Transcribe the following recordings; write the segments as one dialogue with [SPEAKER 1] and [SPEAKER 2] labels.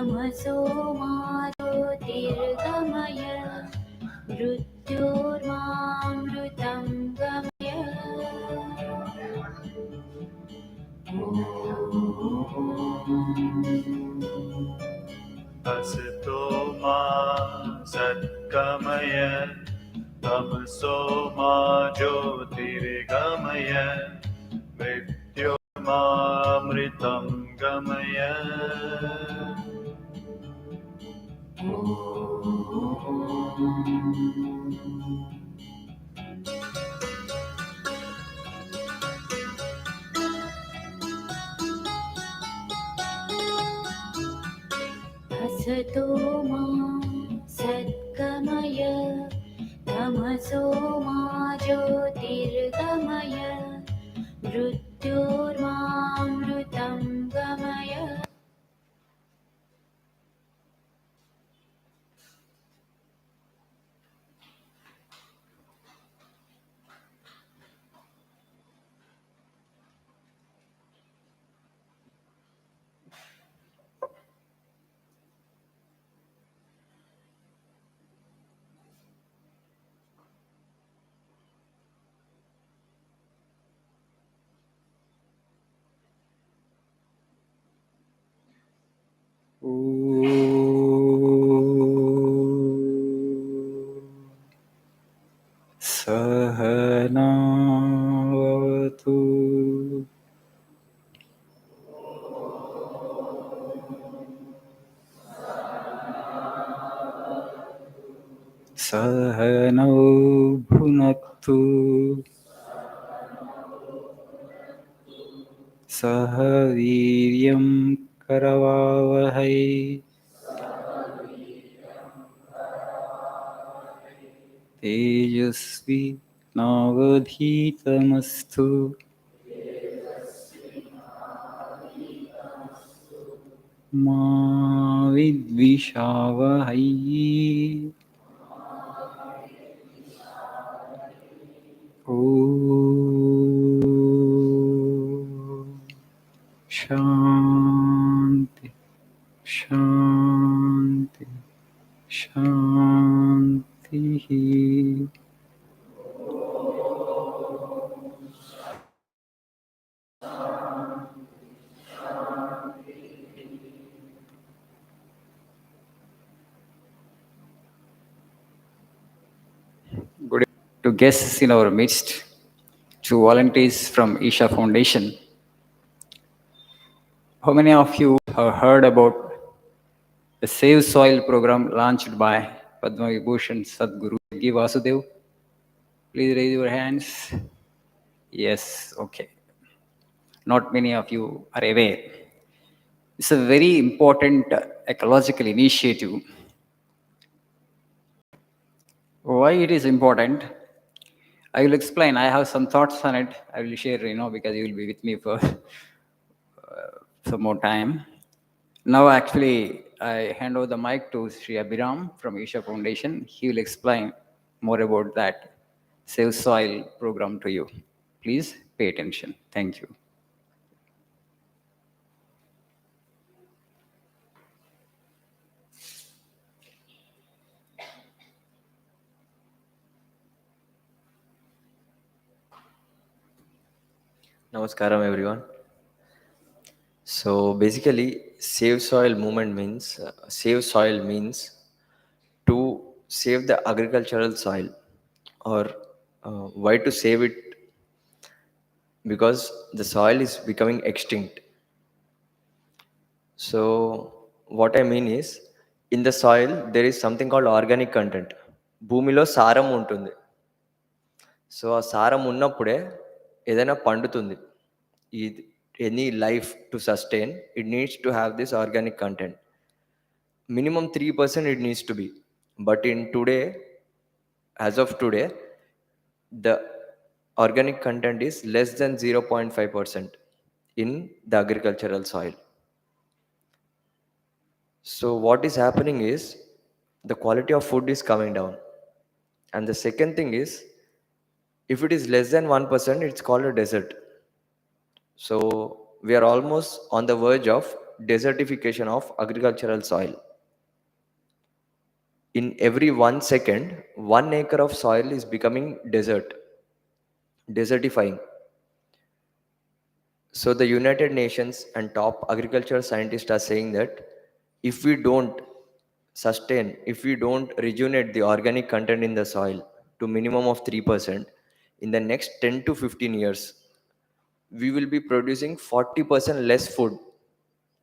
[SPEAKER 1] तमसो मा ज्योतिर्गमय मृत्योर्मामृतं गमय।
[SPEAKER 2] असतो मा सद्गमय तमसो मा ज्योतिर्गमय मृत्योर्मामृतं गमय।
[SPEAKER 1] असतो मा सद्गमय तमसो मा ज्योतिर्गमय मृत्योर्मामृतं गमय।
[SPEAKER 3] सहना भवतु सहनौ भुनक्तु सह वीर्यं करवावहै तेजस्वी नावधीतमस्तु मा विद्विषावहै। शांति शांति शांति। Good evening to guests in our midst, to volunteers from Isha Foundation. How many of you have heard about the Save Soil program launched by Padma Vibhushan Sadhguru Yogi Vasudev? Please raise your hands. Yes, okay. Not many of you are aware. It's a very important ecological initiative. Why it is important? I will explain. I have some thoughts on it. I will share, because you will be with me for some more time. Now, actually, I hand over the mic to Sri Abhiram from Isha Foundation. He will explain more about that Save Soil program to you. Please pay attention. Thank you.
[SPEAKER 4] Namaskaram everyone. So basically, Save Soil movement means Save Soil means to save the agricultural soil, or why to save it? Because the soil is becoming extinct. So what I mean is, in the soil there is something called organic content. భూమిలో సారం ఉంటుంది. So ఆ సారం ఉన్నప్పుడే ఏదైనా పండుతుంది. Any life to sustain, it needs to have this organic content. Minimum 3% it needs to be. But as of today, the organic content is less than 0.5% in the agricultural soil. So what is happening is, the quality of food is coming down. And the second thing is, if it is less than 1%, it's called a desert. So we are almost on the verge of desertification of agricultural soil. In every 1 second, 1 acre of soil is becoming desertifying. So the United Nations and top agricultural scientists are saying that if we don't if we don't rejuvenate the organic content in the soil to minimum of 3%, in the next 10 to 15 years, we will be producing 40% less food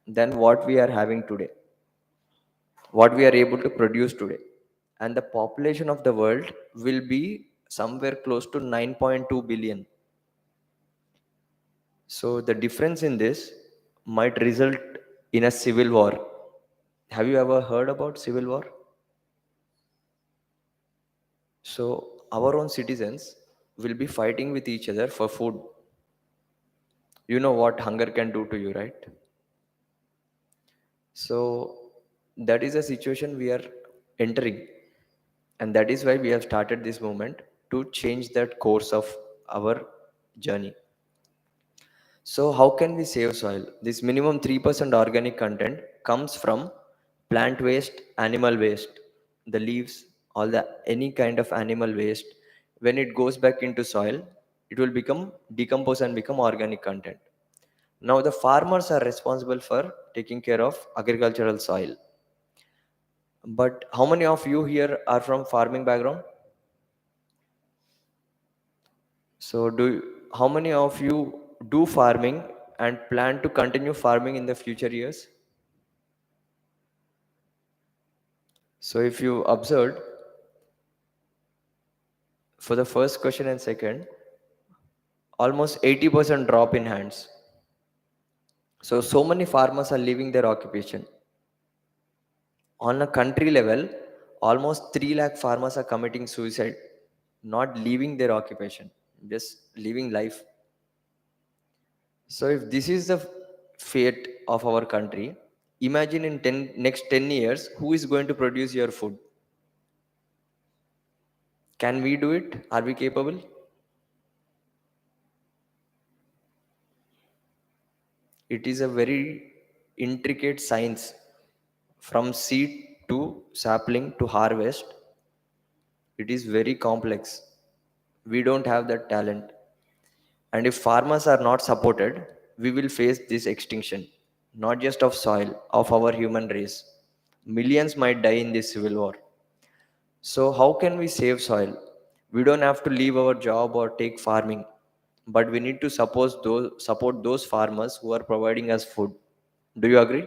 [SPEAKER 4] than what we are having today, what we are able to produce today. And the population of the world will be somewhere close to 9.2 billion. So the difference in this might result in a civil war. Have you ever heard about civil war? So our own citizens will be fighting with each other for food. You know what hunger can do to you, right? So that is a situation we are entering. And that is why we have started this movement to change that course of our journey. So how can we save soil? This minimum 3% organic content comes from plant waste, animal waste, the leaves, all the any kind of animal waste. When it goes back into soil, it will become decompose and become organic content. Now the farmers are responsible for taking care of agricultural soil. But how many of you here are from farming background? So how many of you do farming and plan to continue farming in the future years? So if you observed, for the first question and second, almost 80% drop in hands. So many farmers are leaving their occupation. On a country level, almost 3 lakh farmers are committing suicide, not leaving their occupation, just living life. So if this is the fate of our country, imagine in next 10 years, who is going to produce your food? Can we do it? Are we capable? It is a very intricate science, from seed to sapling to harvest. It is very complex. We don't have that talent. And if farmers are not supported, we will face this extinction, not just of soil, of our human race. Millions might die in this civil war. So how can we save soil? We don't have to leave our job or take farming, but we need to support those farmers who are providing us food. Do you agree?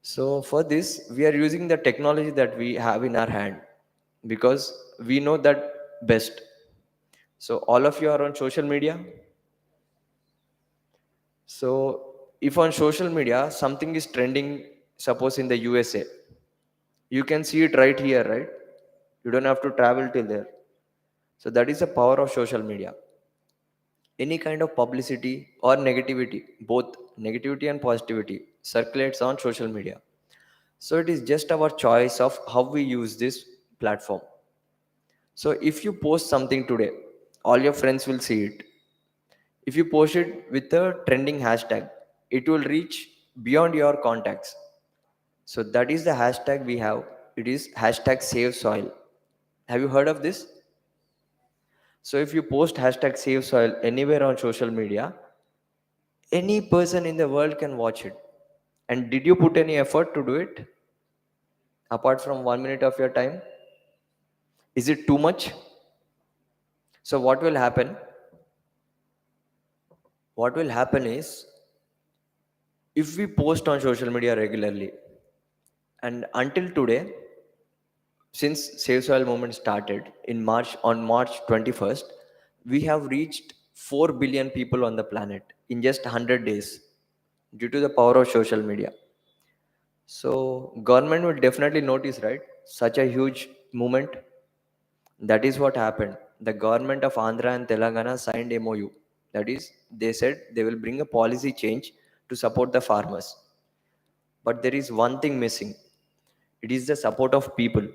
[SPEAKER 4] So for this, we are using the technology that we have in our hand because we know that best. So all of you are on social media. So if on social media something is trending, suppose in the USA, you can see it right here, right? You don't have to travel till there. So that is the power of social media. Any kind of publicity or negativity, both negativity and positivity, circulates on social media. So it is just our choice of how we use this platform. So if you post something today, all your friends will see it. If you post it with a trending hashtag, it will reach beyond your contacts. So that is the hashtag we have. It is hashtag save soil. Have you heard of this? So if you post hashtag save soil anywhere on social media, any person in the world can watch it. And did you put any effort to do it? Apart from 1 minute of your time? Is it too much? So what will happen? What will happen is, if we post on social media regularly, and until today, since Save Soil movement started on March 21st, we have reached 4 billion people on the planet in just 100 days due to the power of social media. So government will definitely notice, right? Such a huge movement. That is what happened. The government of Andhra and Telangana signed MOU. That is, they said they will bring a policy change to support the farmers. But there is one thing missing. It is the support of people.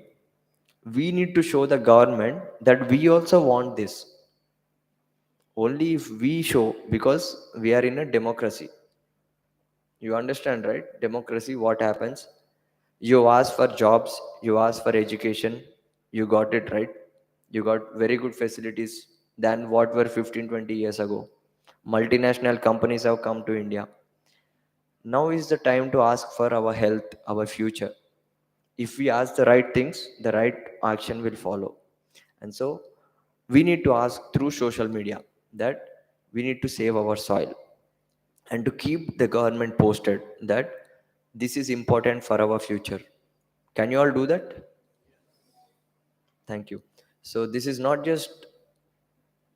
[SPEAKER 4] We need to show the government that we also want this. Only if we show, because we are in a democracy. You understand, right? Democracy, what happens? You ask for jobs, you ask for education, you got it, right? You got very good facilities than what were 15, 20 years ago. Multinational companies have come to India. Now is the time to ask for our health, our future. If we ask the right things, the right action will follow. And so we need to ask through social media that we need to save our soil and to keep the government posted that this is important for our future. Can you all do that? Thank you. So this is not just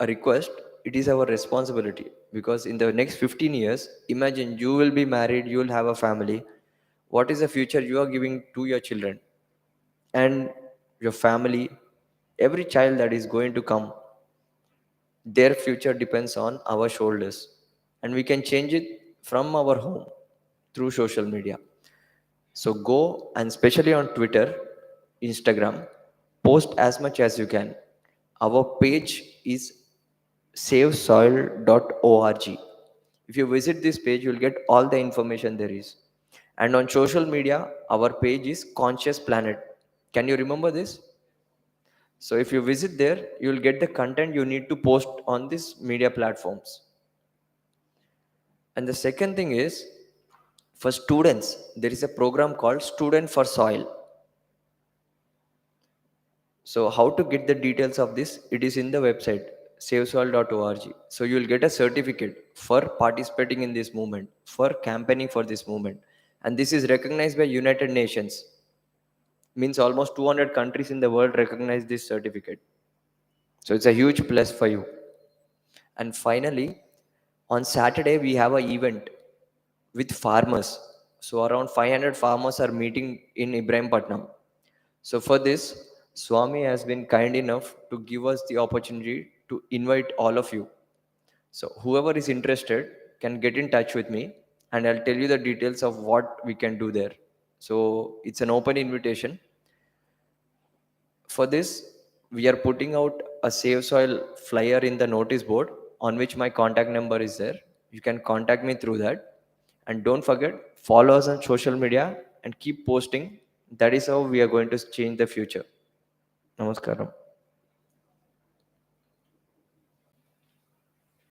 [SPEAKER 4] a request, it is our responsibility, because in the next 15 years, imagine you will be married, you will have a family. What is the future you are giving to your children and your family? Every child that is going to come, their future depends on our shoulders, and we can change it from our home through social media. So go, and especially on Twitter, Instagram, post as much as you can. Our page is savesoil.org. If you visit this page, you'll get all the information there is. And on social media, our page is Conscious Planet. Can you remember this? So if you visit there, you'll get the content you need to post on these media platforms. And the second thing is, for students, there is a program called Student for Soil. So how to get the details of this? It is in the website savesoil.org. So you will get a certificate for participating in this movement, for campaigning for this movement. And this is recognized by United Nations. Means almost 200 countries in the world recognize this certificate. So it's a huge plus for you. And finally, on Saturday, we have an event with farmers. So around 500 farmers are meeting in Ibrahimpatnam. So for this, Swami has been kind enough to give us the opportunity to invite all of you. So whoever is interested can get in touch with me, and I'll tell you the details of what we can do there. So it's an open invitation. For this, we are putting out a Save Soil flyer in the notice board on which my contact number is there. You can contact me through that. And don't forget, follow us on social media and keep posting. That is how we are going to change the future. Namaskaram.